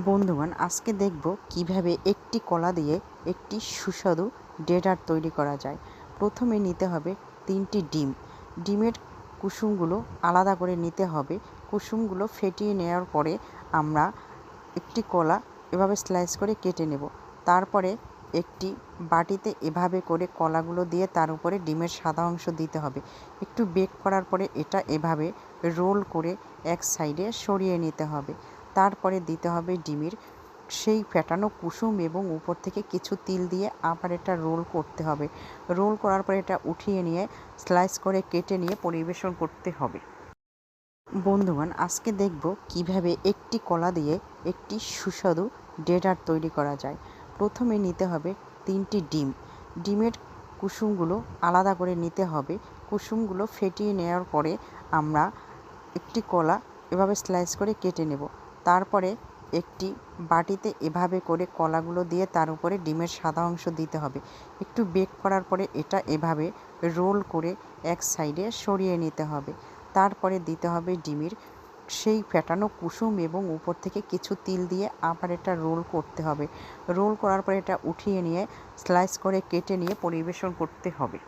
বন্ধুগণ, আজকে দেখব কিভাবে একটি কলা দিয়ে একটি সুস্বাদু ডেজার্ট তৈরি করা যায়। প্রথমে নিতে হবে 3টি ডিম। ডিমের কুসুমগুলো আলাদা করে নিতে হবে। কুসুমগুলো ফেটিয়ে নেওয়ার পরে আমরা একটি কলা এভাবে স্লাইস করে কেটে নেব। তারপরে একটি বাটিতে এভাবে করে কলাগুলো দিয়ে তার উপরে ডিমের সাদা অংশ দিতে হবে। একটু বেক করার পরে এটা এভাবে রোল করে এক সাইডে সরিয়ে নিতে হবে। তারপরে দিতে হবে ডিমের সেই ফেটানো কুসুম এবং উপর থেকে কিছু তিল দিয়ে আবার এটা রোল করতে হবে। রোল করার পরে এটা উঠিয়ে নিয়ে স্লাইস করে কেটে নিয়ে পরিবেশন করতে হবে। বন্ধুগণ, আজকে দেখব কিভাবে একটি কলা দিয়ে একটি সুস্বাদু ডেজার্ট তৈরি করা যায়। প্রথমে নিতে হবে 3টি ডিম। ডিমের কুসুমগুলো আলাদা করে নিতে হবে। কুসুমগুলো ফেটিয়ে নেওয়ার পরে আমরা একটি কলা এভাবে স্লাইস করে কেটে নেব। তারপরে একটি বাটিতে এভাবে করে কলাগুলো দিয়ে তার উপরে ডিমের সাদা অংশ দিতে হবে। একটু বেক করার পরে এটা এভাবে রোল করে এক সাইডে সরিয়ে নিতে হবে। তারপরে দিতে হবে ডিমের সেই ফেটানো কুসুম এবং উপর থেকে কিছু তিল দিয়ে আবার এটা রোল করতে হবে। রোল করার পরে এটা উঠিয়ে নিয়ে স্লাইস করে কেটে নিয়ে পরিবেশন করতে হবে।